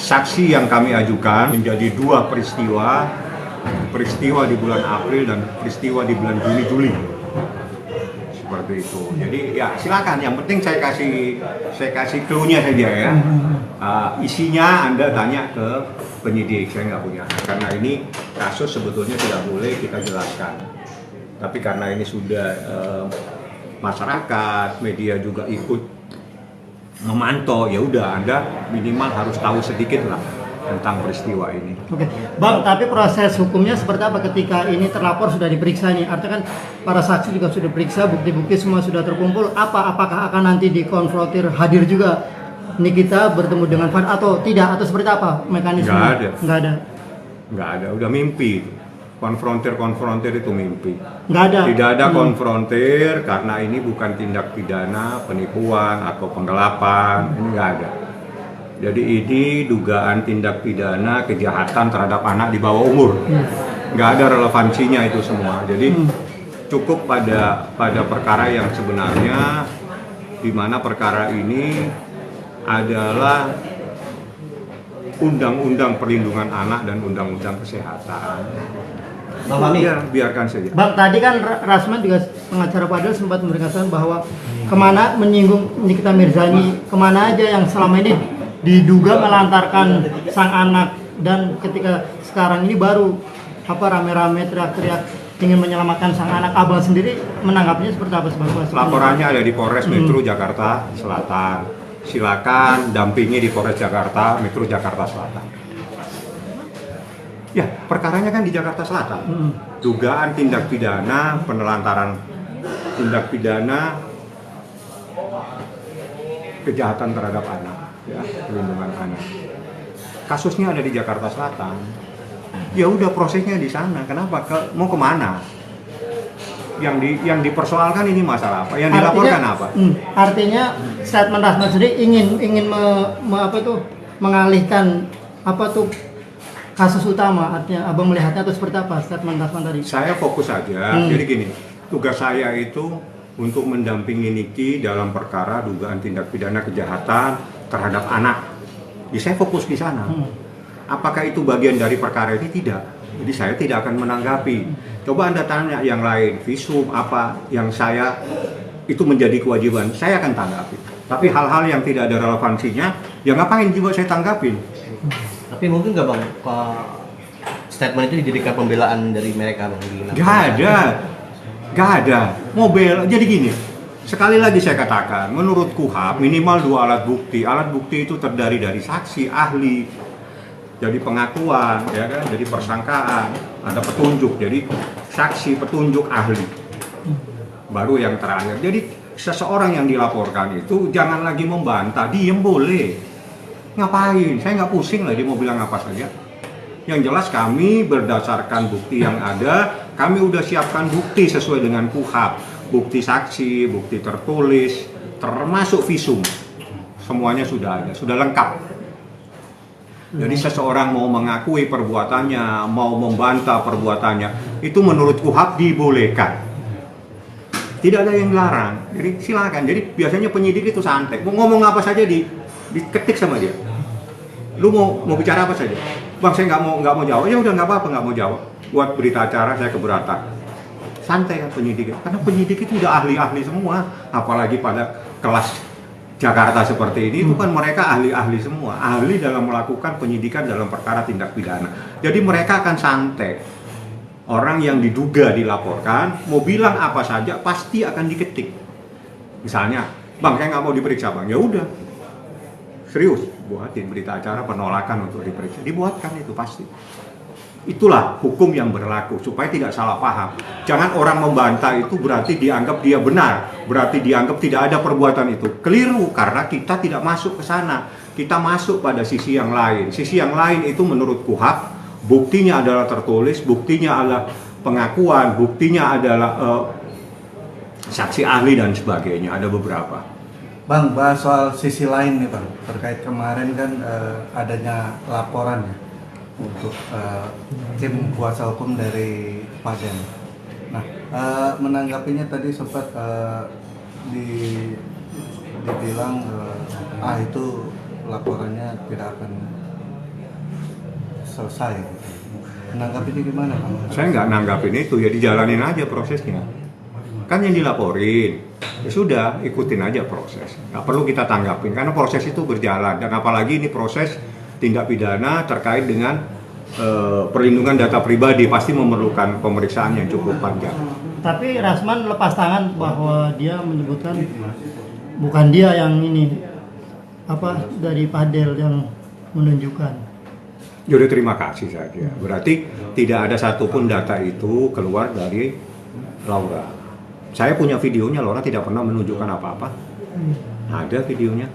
saksi yang kami ajukan menjadi dua peristiwa, peristiwa di bulan April dan peristiwa di bulan Juli. Seperti itu. Jadi ya silakan. Yang penting saya kasih clue-nya saja ya. Isinya Anda tanya ke penyidik, saya nggak punya. Karena ini kasus sebetulnya tidak boleh kita jelaskan. Tapi karena ini sudah masyarakat, media juga ikut memantau, ya udah Anda minimal harus tahu sedikit lah tentang peristiwa ini. Oke, Bang, tapi proses hukumnya seperti apa ketika ini terlapor sudah diperiksa nih? Artinya kan para saksi juga sudah diperiksa, bukti-bukti semua sudah terkumpul. Apakah akan nanti dikonfrontir hadir juga Nikita bertemu dengan Van atau tidak? Atau seperti apa mekanisme? Nggak ada. Udah mimpi. Konfrontir itu mimpi. Tidak ada konfrontir karena ini bukan tindak pidana penipuan atau penggelapan. Ini nggak ada. Jadi ini dugaan tindak pidana kejahatan terhadap anak di bawah umur. Nggak ada relevansinya itu semua. Jadi cukup pada perkara yang sebenarnya, di mana perkara ini adalah Undang-Undang Perlindungan Anak dan Undang-Undang Kesehatan. Bang Fahmi, ya, biarkan saja. Bang, tadi kan Rasman juga pengacara Fadil sempat memberikan bahwa kemana menyinggung Nikita Mirzani, kemana aja yang selama ini diduga melantarkan sang anak, dan ketika sekarang ini baru rame-rame teriak-teriak ingin menyelamatkan sang anak. Abang sendiri menanggapinya seperti apa sebagai kuasa? Laporannya ada di Polres Metro Jakarta Selatan. Silakan dampingi di Polres Jakarta Metro Jakarta Selatan. Ya, perkaranya kan di Jakarta Selatan. Dugaan tindak pidana penelantaran, tindak pidana kejahatan terhadap anak, ya, perlindungan anak. Kasusnya ada di Jakarta Selatan. Ya udah, prosesnya di sana. Kenapa? Mau kemana? Yang dipersoalkan ini masalah apa? Yang dilaporkan apa? Artinya statement Rasman sendiri ingin mengalihkan kasus utama. Artinya abang melihatnya itu seperti apa statement Rasman tadi? Saya fokus saja. Jadi gini, tugas saya itu untuk mendampingi Niki dalam perkara dugaan tindak pidana kejahatan terhadap anak. Jadi saya fokus di sana. Apakah itu bagian dari perkara ini? Tidak. Jadi saya tidak akan menanggapi. Coba Anda tanya yang lain, visum apa yang saya itu menjadi kewajiban, saya akan tanggapi. Tapi hal-hal yang tidak ada relevansinya, ya ngapain juga saya tanggapin. Tapi mungkin nggak Bang, statement itu dijadikan pembelaan dari mereka Bang? Gak ada. Jadi gini, sekali lagi saya katakan, menurut KUHP minimal 2 alat bukti. Alat bukti itu terdiri dari saksi, ahli, jadi pengakuan, ya kan, jadi persangkaan, ada petunjuk, jadi saksi, petunjuk, ahli. Baru yang terakhir. Jadi seseorang yang dilaporkan itu jangan lagi membantah, diem boleh. Ngapain? Saya nggak pusing lah dia mau bilang apa saja. Yang jelas kami berdasarkan bukti yang ada, kami udah siapkan bukti sesuai dengan KUHP. Bukti saksi, bukti tertulis, termasuk visum. Semuanya sudah ada, sudah lengkap. Jadi seseorang mau mengakui perbuatannya, mau membantah perbuatannya, itu menurut KUHP dibolehkan. Tidak ada yang larang. Jadi silakan. Jadi biasanya penyidik itu santai. Mau ngomong apa saja diketik sama dia. Lu mau bicara apa saja? Bang, saya nggak mau jawab. Ya udah, nggak apa-apa, nggak mau jawab. Buat berita acara saya keberatan. Santai kan penyidik. Karena penyidik itu udah ahli-ahli semua. Apalagi pada kelas Jakarta seperti ini, itu kan mereka ahli-ahli semua, ahli dalam melakukan penyidikan dalam perkara tindak pidana. Jadi mereka akan santai. Orang yang diduga dilaporkan, mau bilang apa saja pasti akan diketik. Misalnya, Bang, saya nggak mau diperiksa, Bang. Ya udah, serius, buatin berita acara penolakan untuk diperiksa, dibuatkan itu pasti. Itulah hukum yang berlaku, supaya tidak salah paham. Jangan orang membantah itu berarti dianggap dia benar, berarti dianggap tidak ada perbuatan itu. Keliru, karena kita tidak masuk ke sana. Kita masuk pada sisi yang lain. Sisi yang lain itu menurut KUHP, buktinya adalah tertulis, buktinya adalah pengakuan, buktinya adalah saksi ahli dan sebagainya. Ada beberapa. Bang, bahas soal sisi lain nih Bang, terkait kemarin kan adanya laporan ya untuk tim kuasa hukum dari Paden. Nah, menanggapinya tadi sempat dibilang itu laporannya tidak akan selesai. Menanggapi ini gimana, Bang? Saya nggak nanggapin itu, ya dijalanin aja prosesnya. Kan yang dilaporin, ya sudah ikutin aja proses. Nggak perlu kita tanggapin karena proses itu berjalan. Dan apalagi ini proses tindak pidana terkait dengan perlindungan data pribadi pasti memerlukan pemeriksaan yang cukup panjang. Tapi Rasman lepas tangan bahwa dia menyebutkan bukan dia yang ini dari Padel yang menunjukkan. Jadi terima kasih saya kira. Berarti tidak ada satupun data itu keluar dari Laura. Saya punya videonya, Laura tidak pernah menunjukkan apa-apa. Ada videonya.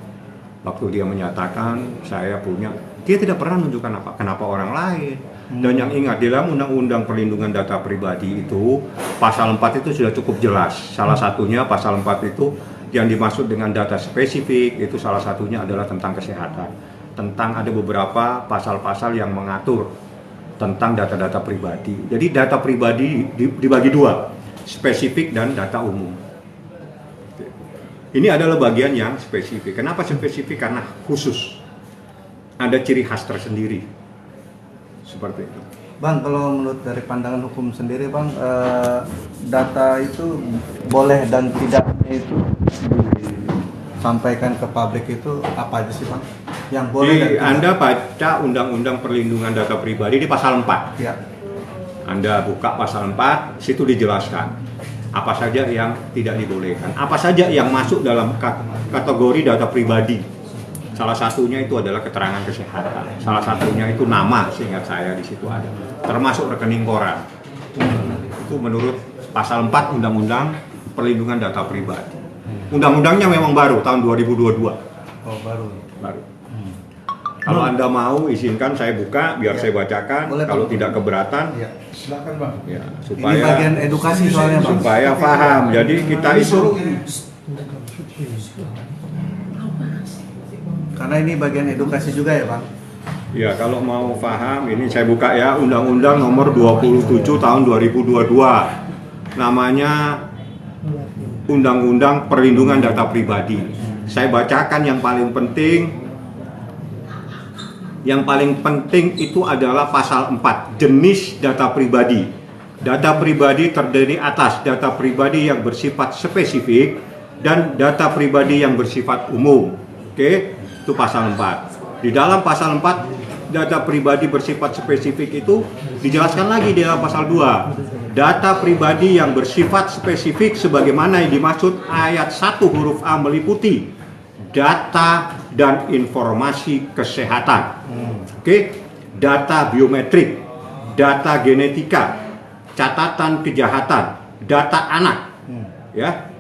Waktu dia menyatakan saya punya, dia tidak pernah menunjukkan apa. Kenapa orang lain? Dan yang ingat, di dalam Undang-Undang Perlindungan Data Pribadi itu, pasal 4 itu sudah cukup jelas. Salah satunya pasal 4 itu yang dimaksud dengan data spesifik, itu salah satunya adalah tentang kesehatan. Tentang ada beberapa pasal-pasal yang mengatur tentang data-data pribadi. Jadi data pribadi dibagi dua, spesifik dan data umum. Ini adalah bagian yang spesifik. Kenapa spesifik? Karena khusus. Ada ciri khas tersendiri. Seperti itu. Bang, kalau menurut dari pandangan hukum sendiri, Bang, data itu boleh dan tidaknya itu disampaikan ke publik itu apa aja sih, Bang? Yang boleh dan tidak? Anda baca Undang-Undang Perlindungan Data Pribadi di pasal 4. Ya. Anda buka pasal 4, situ dijelaskan apa saja yang tidak dibolehkan, apa saja yang masuk dalam kategori data pribadi. Salah satunya itu adalah keterangan kesehatan, salah satunya itu nama, seingat saya di situ ada, termasuk rekening koran. Itu menurut pasal 4 Undang-Undang Perlindungan Data Pribadi. Undang-undangnya memang baru, tahun 2022. Oh, baru. Kalau Anda mau, izinkan saya buka, biar saya bacakan. Boleh, kalau Bang. tidak keberatan, Ya. Silakan Bang. ya, Ini supaya bagian edukasi soalnya, Bang. supaya paham. Jadi kita itu Karena ini bagian edukasi juga ya, Bang. ya kalau mau paham, ini saya buka ya, Undang-Undang Nomor 27 Tahun 2022. Namanya Undang-Undang Perlindungan Data Pribadi. Saya bacakan yang paling penting. Yang paling penting itu adalah pasal 4, jenis data pribadi. Data pribadi terdiri atas data pribadi yang bersifat spesifik dan data pribadi yang bersifat umum. Oke, itu pasal 4. Di dalam pasal 4, data pribadi bersifat spesifik itu dijelaskan lagi di dalam pasal 2. Data pribadi yang bersifat spesifik sebagaimana yang dimaksud ayat 1 huruf A meliputi data dan informasi kesehatan. Oke, data biometrik, data genetika, catatan kejahatan, data anak, ya,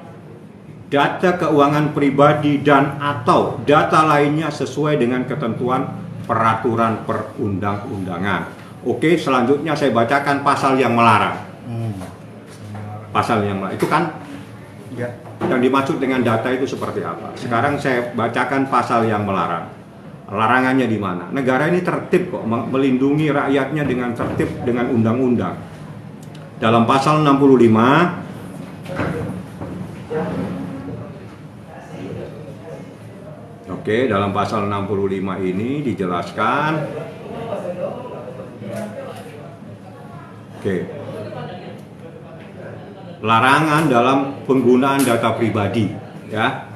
data keuangan pribadi dan atau data lainnya sesuai dengan ketentuan peraturan perundang-undangan. Oke, selanjutnya saya bacakan pasal yang melarang. Pasal yang melarang itu kan Ya. yang dimaksud dengan data itu seperti apa. Sekarang saya bacakan pasal yang melarang. Larangannya di mana? Negara ini tertib kok, melindungi rakyatnya dengan tertib dengan undang-undang. Dalam pasal 65 Oke, dalam pasal 65 ini dijelaskan. Oke. Larangan dalam penggunaan data pribadi, ya.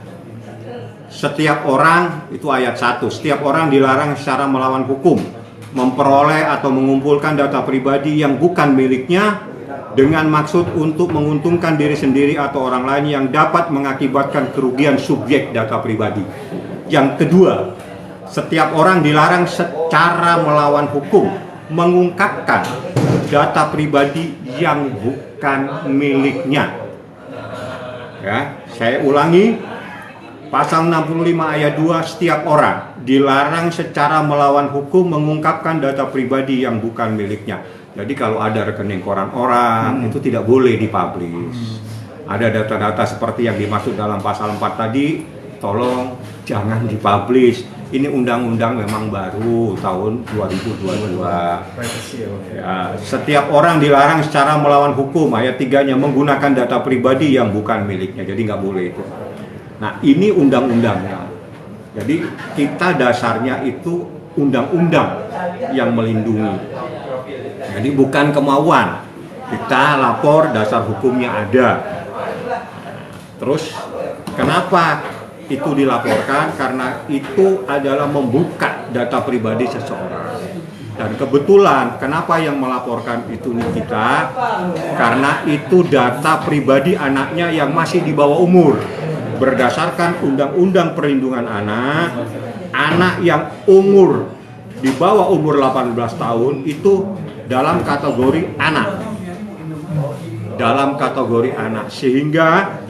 Setiap orang, itu ayat 1, setiap orang dilarang secara melawan hukum memperoleh atau mengumpulkan data pribadi yang bukan miliknya dengan maksud untuk menguntungkan diri sendiri atau orang lain yang dapat mengakibatkan kerugian subjek data pribadi. Yang kedua, setiap orang dilarang secara melawan hukum mengungkapkan data pribadi yang bukan miliknya. Ya, saya ulangi, pasal 65 ayat 2, setiap orang dilarang secara melawan hukum mengungkapkan data pribadi yang bukan miliknya. Jadi kalau ada rekening koran orang, itu tidak boleh dipublish. Ada data-data seperti yang dimaksud dalam pasal 4 tadi, tolong jangan dipublish. Ini undang-undang memang baru tahun 2022. Ya, setiap orang dilarang secara melawan hukum, ayat 3-nya menggunakan data pribadi yang bukan miliknya. Jadi nggak boleh itu. Nah, ini undang-undangnya. Jadi kita dasarnya itu undang-undang yang melindungi. Jadi bukan kemauan, kita lapor dasar hukumnya ada. Terus kenapa itu dilaporkan? Karena itu adalah membuka data pribadi seseorang. Dan kebetulan kenapa yang melaporkan itu kita? Karena itu data pribadi anaknya yang masih di bawah umur. Berdasarkan Undang-Undang Perlindungan Anak, anak yang umur di bawah umur 18 tahun itu dalam kategori anak. Dalam kategori anak, sehingga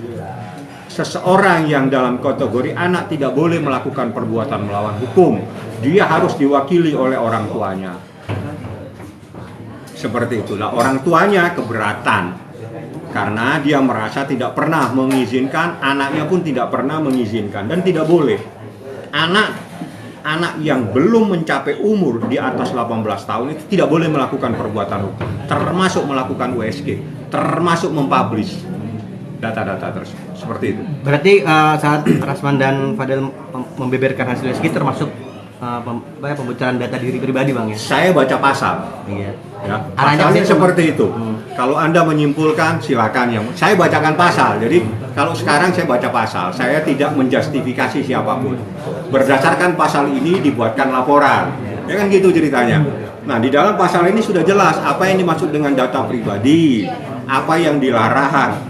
seseorang yang dalam kategori anak tidak boleh melakukan perbuatan melawan hukum. Dia harus diwakili oleh orang tuanya. Seperti itulah, orang tuanya keberatan karena dia merasa tidak pernah mengizinkan, anaknya pun tidak pernah mengizinkan, dan tidak boleh. Anak yang belum mencapai umur di atas 18 tahun itu tidak boleh melakukan perbuatan hukum, termasuk melakukan USG, termasuk mempublish data-data tersebut. Seperti itu. Berarti saat Rasman dan Fadel membeberkan hasil USG termasuk pembocoran data diri pribadi, Bang, ya? Saya baca pasal. Iya. Ya, Arahnya pasalnya ke situ. seperti itu. Kalau Anda menyimpulkan, silakan. Saya bacakan pasal. Jadi kalau sekarang saya baca pasal, saya tidak menjustifikasi siapapun. Berdasarkan pasal ini dibuatkan laporan. Ya kan gitu ceritanya. Nah, di dalam pasal ini sudah jelas apa yang dimaksud dengan data pribadi, apa yang dilarang.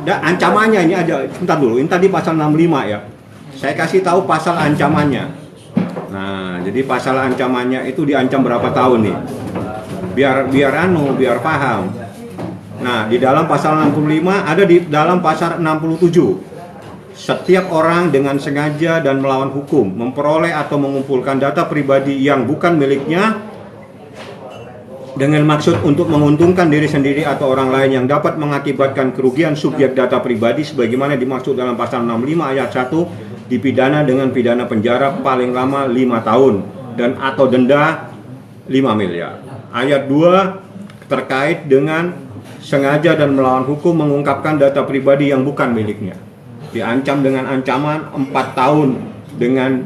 Ancamannya ini aja. Sebentar dulu. Ini tadi pasal 65 ya. Saya kasih tahu pasal ancamannya. Nah, jadi pasal ancamannya itu diancam berapa tahun nih? Biar paham. Nah, di dalam pasal 65 ada di dalam pasal 67. Setiap orang dengan sengaja dan melawan hukum memperoleh atau mengumpulkan data pribadi yang bukan miliknya dengan maksud untuk menguntungkan diri sendiri atau orang lain yang dapat mengakibatkan kerugian subjek data pribadi sebagaimana dimaksud dalam pasal 65 ayat 1 dipidana dengan pidana penjara paling lama 5 tahun dan atau denda 5 miliar. Ayat 2 terkait dengan sengaja dan melawan hukum mengungkapkan data pribadi yang bukan miliknya. Diancam dengan ancaman 4 tahun dengan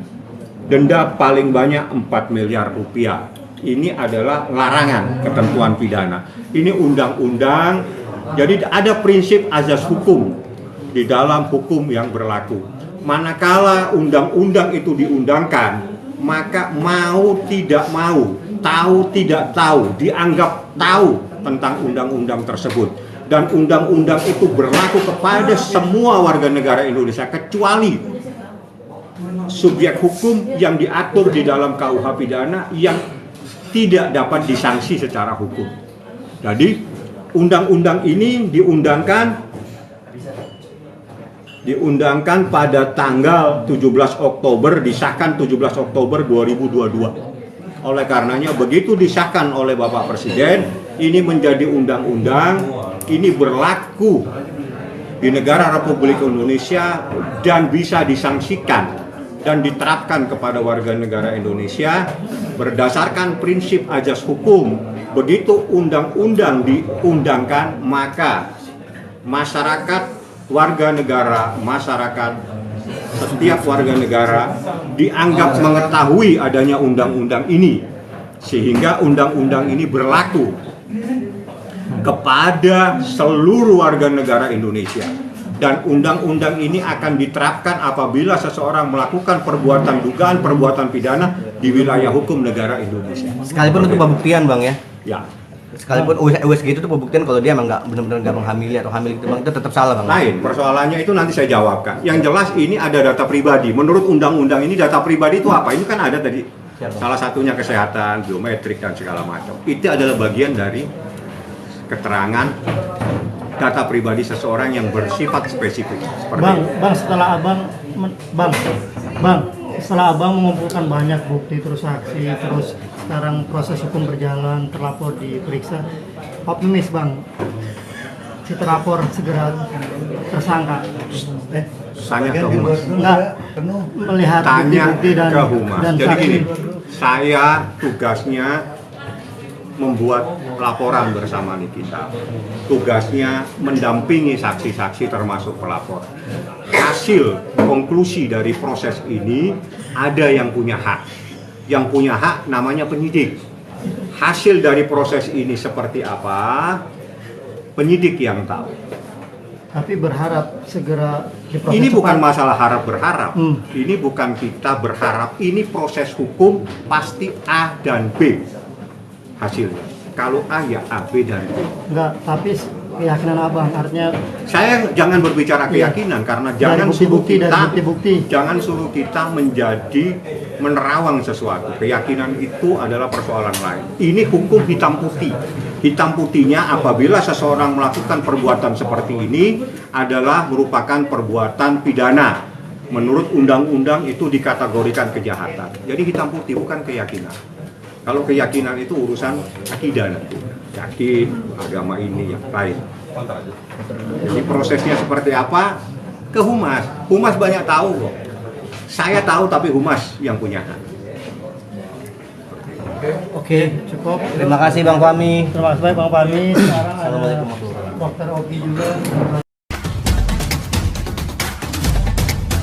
denda paling banyak 4 miliar rupiah. Ini adalah larangan ketentuan pidana. Ini undang-undang, jadi ada prinsip azas hukum di dalam hukum yang berlaku. Manakala undang-undang itu diundangkan, maka mau tidak mau, tahu tidak tahu, dianggap tahu tentang undang-undang tersebut. Dan undang-undang itu berlaku kepada semua warga negara Indonesia, kecuali subjek hukum yang diatur di dalam KUH pidana yang tidak dapat disanksi secara hukum. Jadi undang-undang ini diundangkan pada tanggal 17 Oktober, disahkan 17 Oktober 2022. Oleh karenanya begitu disahkan oleh Bapak Presiden, ini menjadi undang-undang, ini berlaku di negara Republik Indonesia dan bisa disangsikan dan diterapkan kepada warga negara Indonesia berdasarkan prinsip azas hukum. Begitu undang-undang diundangkan, maka masyarakat, warga negara, setiap warga negara dianggap mengetahui adanya undang-undang ini, sehingga undang-undang ini berlaku kepada seluruh warga negara Indonesia. Dan undang-undang ini akan diterapkan apabila seseorang melakukan dugaan perbuatan pidana di wilayah hukum negara Indonesia. Sekalipun untuk pembuktian, Bang, ya? Ya. Sekalipun USG itu tuh pembuktian kalau dia emang benar-benar nggak menghamili atau hamil itu, Bang, itu tetap salah, Bang. Lain, persoalannya itu nanti saya jawabkan. Yang jelas ini ada data pribadi. Menurut undang-undang ini data pribadi itu apa? Ini kan ada tadi. Salah satunya kesehatan, biometrik dan segala macam. Itu adalah bagian dari keterangan data pribadi seseorang yang bersifat spesifik. Seperti Bang, itu. Setelah abang mengumpulkan banyak bukti, terus saksi, terus sekarang proses hukum berjalan, terlapor diperiksa, optimis Bang, si terlapor segera tersangka? Tanya ke Humas. Enggak, melihat Tanya bukti-bukti ke Humas. dan Jadi saksi. gini, saya tugasnya membuat laporan bersama Nikita. Tugasnya mendampingi saksi-saksi termasuk pelapor. Hasil konklusi dari proses ini ada yang punya hak. yang punya hak namanya penyidik. Hasil dari proses ini seperti apa, penyidik yang tahu. Tapi berharap segera diproses Ini bukan cepat. masalah harap berharap. Hmm. Ini bukan kita berharap. Ini proses hukum pasti A dan B hasilnya. Kalau A ya A, B dan B. Enggak, tapi keyakinan abang artinya Saya jangan berbicara Iya. keyakinan karena dari jangan suruh bukti-bukti, dari kita bukti-bukti. jangan suruh kita menjadi menerawang sesuatu. Keyakinan itu adalah persoalan lain. Ini hukum hitam putih. Hitam putihnya apabila seseorang melakukan perbuatan seperti ini adalah merupakan perbuatan pidana. Menurut undang-undang itu dikategorikan kejahatan. Jadi hitam putih bukan keyakinan. Kalau keyakinan itu urusan akidah nanti. Yakin agama ini yang lain. Jadi prosesnya seperti apa? Ke Humas. Humas banyak tahu kok. Saya tahu tapi Humas yang punya hak. Oke, cukup. Terima kasih Bang Fahmi. Terima kasih Bang Fahmi. Sekarang ada Assalamualaikum warahmatullahi wabarakatuh. Dokter Oki juga.